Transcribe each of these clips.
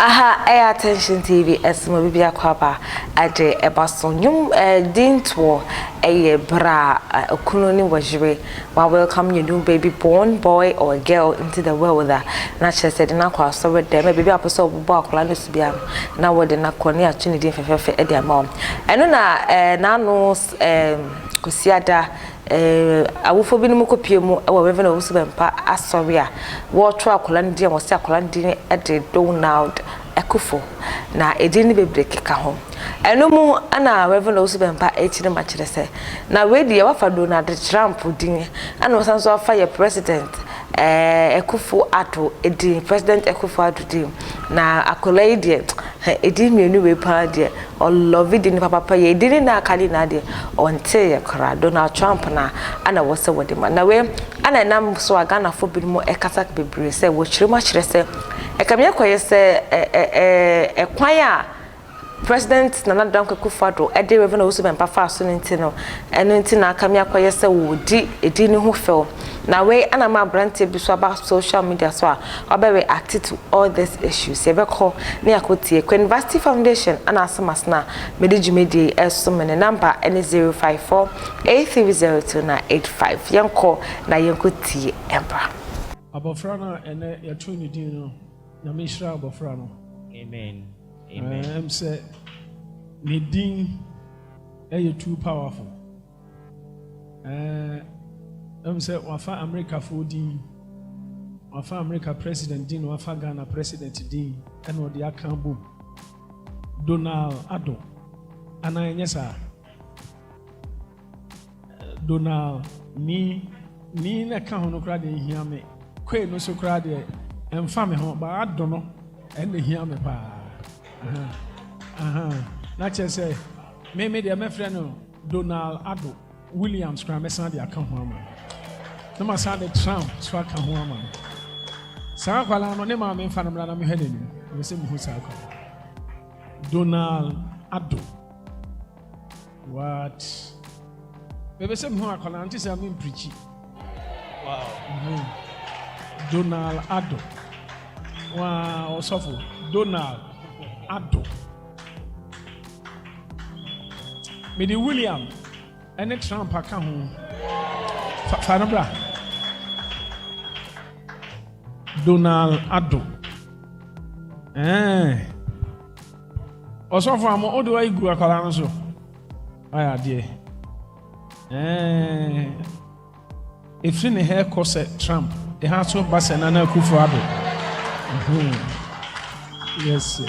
Aha, attention TV, esmo bibia kwaba ade ebasonyum dintwo bra okuno ni wajire. Wa welcome your new baby born boy or girl into the world with her. Na che said na kwa so with them baby aposo obubo akola no subia na wode na kone atuni din fefefe e dia ma. Eno na na no kusiada Awufo bi no mukopie mu e wo Reverend Owusu Bempah asori a wo tro akola ndi wo se akola ndi e de Donald Akufo na edin ni bebre keka ho eno mu ana Reverend Owusu Bempah echire ma kire se na we die wafa Donald Trump din ana wo sanso afa ye president Akufo Addo edin president Akufo Addo din na akola ide edin mienu we pa de o love it ni papa ye edin na akali na de onte ye kra Donald Trump na ana wo se wode ma na we ana nam so aga na fo bi mu ekasa bebre se wo kire ma kire se ekamye koye se kwan a president Nana Akufo Addo e de Reverend Owusu Bempah fa so ntino eno ntina akamye koye se wo di edin ni ho fel na we ana ma brand bi so about social media so obewe active to all these issues e be call na yakotie University Foundation ana asamas na medijumedi eso mene number n 054830285 yanko na yankotie empra abofra na ene yatu ni din no na mishra abofra no amen amen say ni din e too powerful say wafa America for din wafa America president din wafa Ghana president din ene odi aka bom Donald Addo ana enyesa Donald ni na ka hono kra de hia me kwe no so kra de emfa me ho ba Addo no ene hia me pa na che say me de me friend no Donald Addo Williams kra me san de aka ho ama no ma san de Trump so aka ho ama sa kwala no ne ma me mfa no mra na me hene ni me se me hu sa aka Donald Addo what bebe se me hu akola anti se me preach wow Donald Addo wow osofo Donald Addo me di William ene Trump aka ho fa no bra Donald Addo osofo amo odo ayi gu akola no so aya de if in the hair corset Trump the house of Nana Akufo Addo yes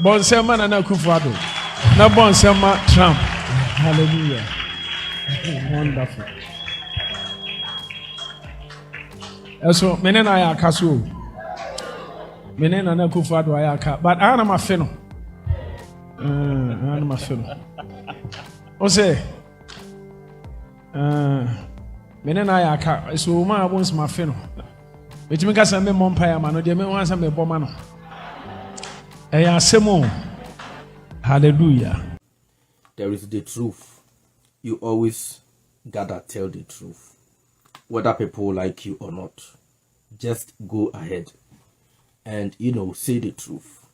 Bonsema Nana Akufo Addo na Bonsema Trump hallelujah wonderful so menen aya kaso menen Nana Akufo Addo aya ka but ana ma fe no ana ma fe no o say menen aya ka so ma abons ma fe no betimi ka sambe mompaya ma no de me wan sambe boma no eya semo hallelujah. There is the truth. You always gotta tell the truth, whether people like you or not. Just go ahead and say the truth.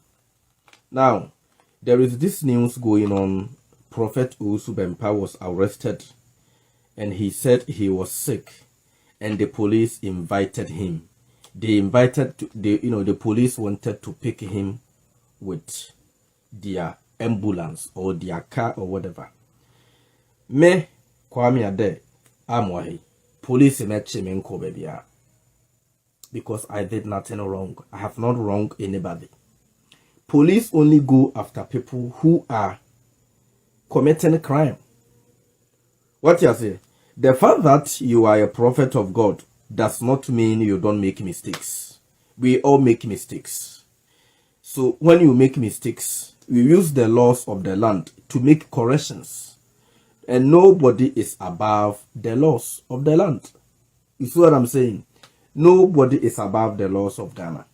Now there is this news going on. Prophet Owusu Bempah was arrested and he said he was sick and the police invited him. The police wanted to pick him with their ambulance or their car or whatever. Me Kwame Ade amwahi police emeche me nko bebia because I did nothing wrong. I have not wronged anybody. Police only go after people who are committing crime. What you say? The fact that you are a prophet of God does not mean you don't make mistakes. We all make mistakes. So when you make mistakes, we use the laws of the land to make corrections. And nobody is above the laws of the land. You see what I'm saying? Nobody is above the laws of Ghana.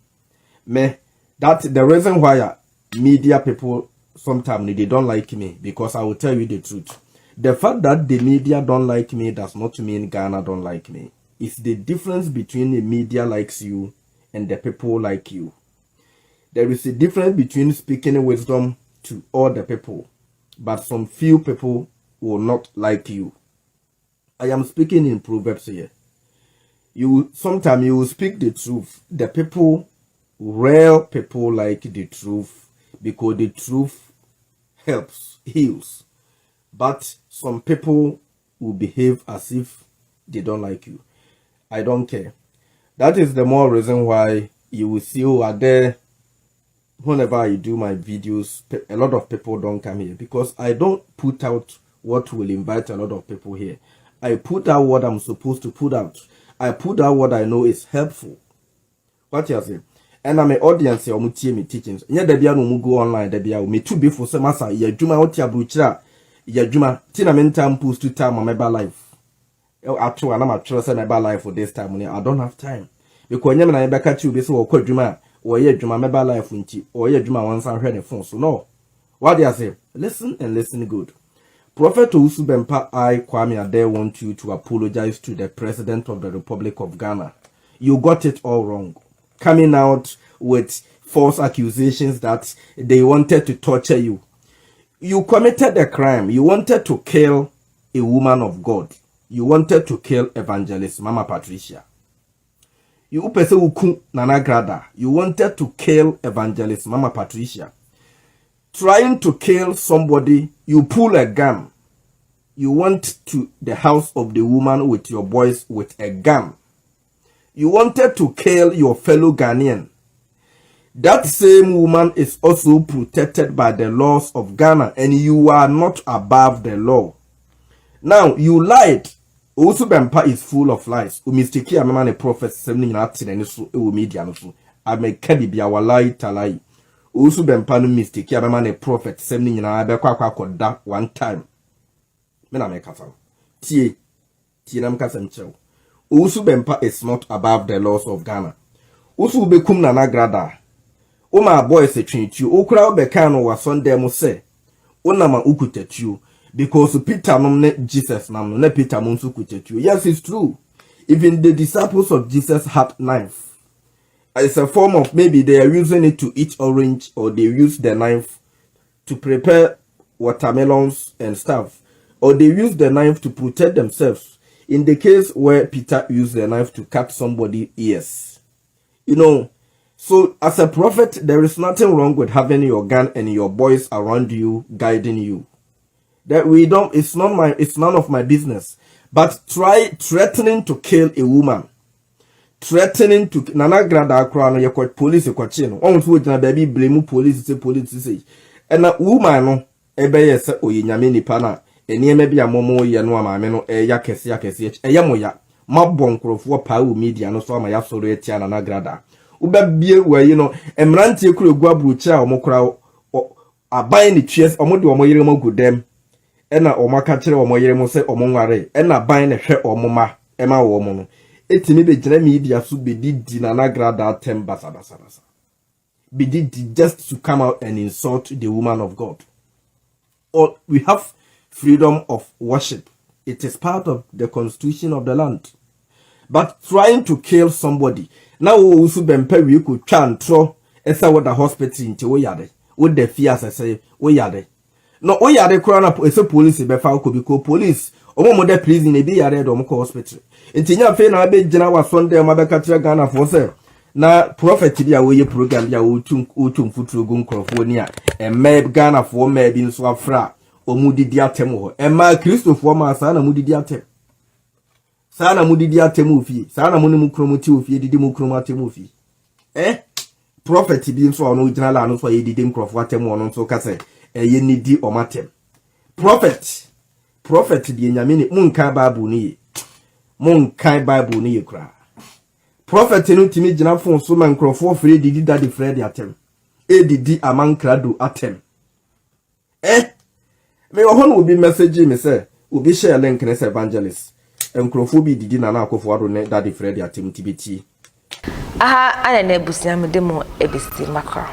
That's the reason why media people sometimes they don't like me, because I will tell you the truth. The fact that the media don't like me does not mean Ghana don't like me. It's the difference between the media likes you and the people like you. There is a difference between speaking wisdom to all the people, but some few people will not like you. I am speaking in Proverbs here. Sometimes you will speak the truth. The people, real people, like the truth because the truth helps, heals. But some people will behave as if they don't like you. I don't care. That is the more reason why you will see who are there. Whenever I do my videos, a lot of people don't come here because I don't put out what will invite a lot of people here. I put out what I'm supposed to put out. I put out what I know is helpful. What you say? And I'm an audience here. I'm me teachings. Yeah, there be no go online. There be me too before some massa. Yeah, Juma what ya bruchra. Yeah, Juma. Tina mentam post to time on my life. Actually, I'm a trust my life for this time. I don't have time because when I back at you, this will call Juma. Or yeah, Juma my life unti. Or yeah, Juma once I heard the phone. So no. What do I say? Listen and listen good. Prophet Owusu Bempah, I, Kwame Addo, want you to apologize to the President of the Republic of Ghana. You got it all wrong. Coming out with false accusations that they wanted to torture you. You committed a crime. You wanted to kill a woman of God. You wanted to kill evangelist Mama Patricia. You upese uku Nana Grada. You wanted to kill evangelist Mama Patricia. Trying to kill somebody, you pull a gun. You went to the house of the woman with your boys with a gun. You wanted to kill your fellow Ghanaian. That same woman is also protected by the laws of Ghana, and you are not above the law. Now, you lied. Owusu Bempah is full of lies. Umistiki amema ne prophet 7 minutes and so media no. I make kabi our lie talai. Owusu Bempah no mistake amema ne prophet 7 nyina be kwa koda one time. Me na me kasa. Tie nam kasa mchew. Owusu Bempah is not above the laws of Ghana. Owusu bekum na nagrada. Oma boys etwintu. Okura obeka no wa Sunday mo se. Ona ma ukutetu because Peter no ne Jesus nam ne Peter mo nso kutetu. Yes, it's true. Even the disciples of Jesus had knife. It's a form of maybe they are using it to eat orange or they use the knife to prepare watermelons and stuff. Or they use the knife to protect themselves. In the case where Peter used the knife to cut somebody's ears. You know, so as a prophet, there is nothing wrong with having your gun and your boys around you, guiding you. That we don't, it's none of my business. But try threatening to kill a woman. Threatening to Nana Grada Crown, you call police a quachino. On foot na baby blame police say. And a woman no ebe yes o yinyame pana. Eni maybe a momo ye no amano ya kesi eyamoya. Mabon krofo pa u media no so ma ya soro etia Nana Grada. Ubabie we you know emrantie kuro gua brucha omokra aban ni twies omode omoyere magudem. Ena omaka kire omoyere mo se omonware. Ena ban ne hwe omoma ema wo mo no. Etimi be jina media so be didi Nana Grada tem basa. Be didi just to come out and insult the woman of God. Or we have freedom of worship. It is part of the constitution of the land. But trying to kill somebody. Now Owusu Bempah we could try and throw esa what the hospital into oyade. With the fears I say oyade. No oyade crown up esa police befa ko because police omo de prison e bi yare do mo hospital. Entinya fe na be gina wa Sunday ma be katra Ghana for say na prophet dia we program dia otum futuro gun krofo ni a emme Ghana for me bi nso afra omudidi atem ho emma Christopher ma sa na mudidi atem sa na mudidi atem ofie sa na muni mukromoti ofie didi mukroma atem ofie prophet bi nso ono gina la no so yedidi nkrofo atem ono nso ka se eye nidi omatem prophet di nyame ni munka bible ni kra prophet no timi gina fon so man nkrofo free didi daddy Fred atem didi amankrado atem me ohon will be messaging me say will be share link nes evangelist nkrofo bi didi na Akufo ado ne daddy Fred atem tibeti aha ana na ebusia me demo ebesti makra